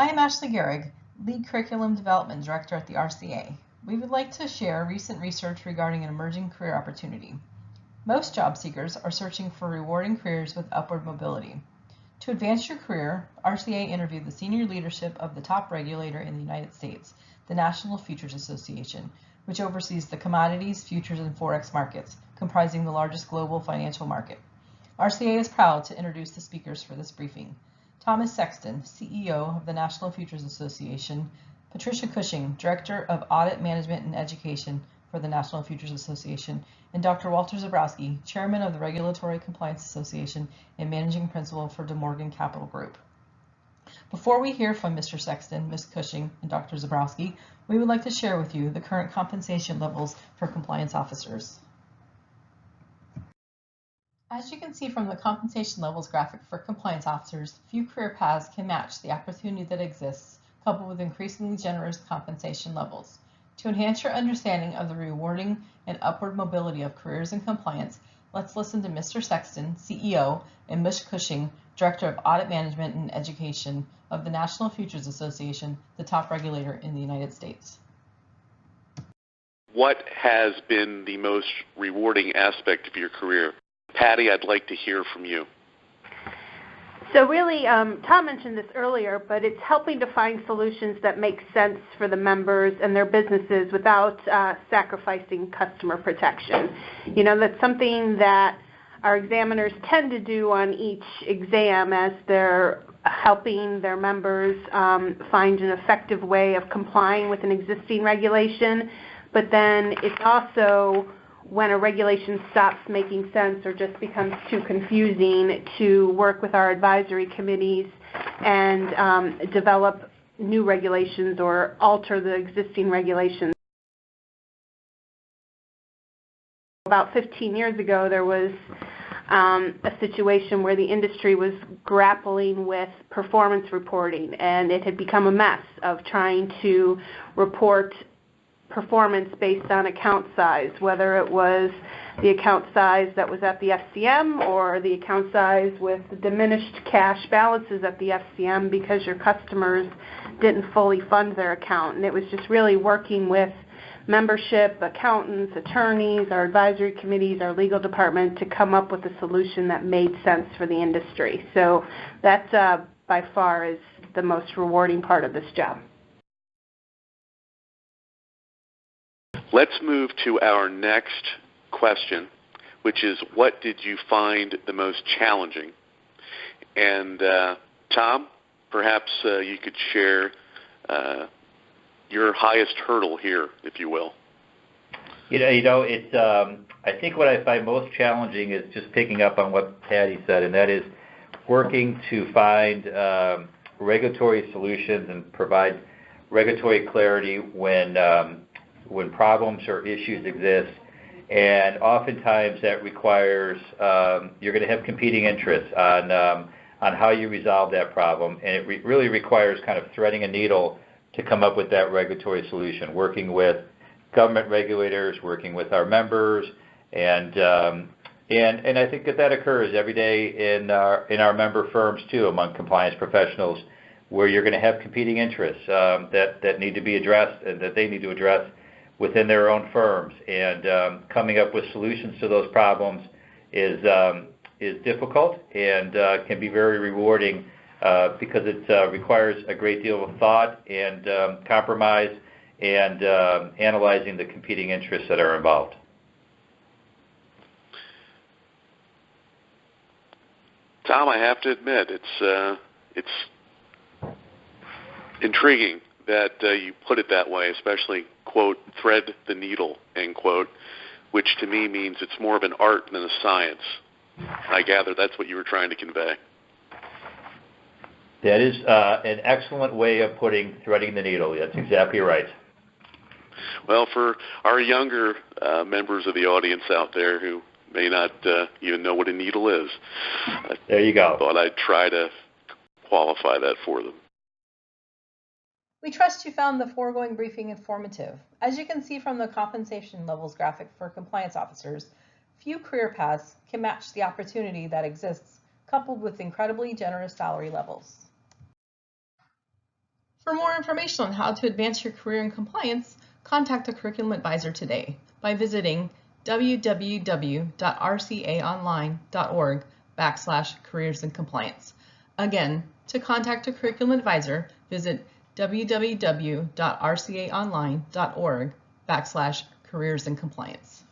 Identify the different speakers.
Speaker 1: I am Ashley Gehrig, Lead Curriculum Development Director at the RCA. We would like to share recent research regarding an emerging career opportunity. Most job seekers are searching for rewarding careers with upward mobility. To advance your career, RCA interviewed the senior leadership of the top regulator in the United States, the National Futures Association, which oversees the commodities, futures, and forex markets, comprising the largest global financial market. RCA is proud to introduce the speakers for this briefing. Thomas Sexton, CEO of the National Futures Association, Patricia Cushing, Director of Audit Management and Education for the National Futures Association, and Dr. Walter Zabrowski, Chairman of the Regulatory Compliance Association and Managing Principal for De Morgan Capital Group. Before we hear from Mr. Sexton, Ms. Cushing, and Dr. Zabrowski, we would like to share with you the current compensation levels for compliance officers. As you can see from the compensation levels graphic for compliance officers, few career paths can match the opportunity that exists, coupled with increasingly generous compensation levels. To enhance your understanding of the rewarding and upward mobility of careers in compliance, let's listen to Mr. Sexton, CEO, and Ms. Cushing, Director of Audit Management and Education of the National Futures Association, the top regulator in the United States.
Speaker 2: What has been the most rewarding aspect of your career? Patty, I'd like to hear from you.
Speaker 3: So really, Tom mentioned this earlier, but it's helping to find solutions that make sense for the members and their businesses without sacrificing customer protection. You know, that's something that our examiners tend to do on each exam as they're helping their members find an effective way of complying with an existing regulation. But then it's also when a regulation stops making sense or just becomes too confusing to work with our advisory committees and develop new regulations or alter the existing regulations. About 15 years ago, there was a situation where the industry was grappling with performance reporting, and it had become a mess of trying to report performance based on account size, whether it was the account size that was at the FCM or the account size with diminished cash balances at the FCM because your customers didn't fully fund their account. And it was just really working with membership, accountants, attorneys, our advisory committees, our legal department to come up with a solution that made sense for the industry. So that by far is the most rewarding part of this job.
Speaker 2: Let's move to our next question, which is, what did you find the most challenging? And Tom, perhaps you could share your highest hurdle here, if you will.
Speaker 4: It's. I think what I find most challenging is just picking up on what Patty said, and that is working to find regulatory solutions and provide regulatory clarity when problems or issues exist. And oftentimes that requires you're going to have competing interests on how you resolve that problem, and it really requires kind of threading a needle to come up with that regulatory solution, working with government regulators, working with our members, and I think that occurs every day in our member firms too, among compliance professionals, where you're going to have competing interests that need to be addressed and that they need to address within their own firms. And coming up with solutions to those problems is difficult and can be very rewarding because it requires a great deal of thought and compromise and analyzing the competing interests that are involved.
Speaker 2: Tom, I have to admit, it's intriguing that you put it that way, especially, quote, thread the needle, end quote, which to me means it's more of an art than a science. I gather that's what you were trying to convey.
Speaker 4: That is an excellent way of putting threading the needle. That's exactly right.
Speaker 2: Well, for our younger members of the audience out there who may not even know what a needle is,
Speaker 4: there you go.
Speaker 2: I thought I'd try to qualify that for them.
Speaker 1: We trust you found the foregoing briefing informative. As you can see from the compensation levels graphic for compliance officers, few career paths can match the opportunity that exists, coupled with incredibly generous salary levels. For more information on how to advance your career in compliance, contact a curriculum advisor today by visiting www.rcaonline.org/careers in compliance. Again, to contact a curriculum advisor, visit www.rcaonline.org/careers in compliance.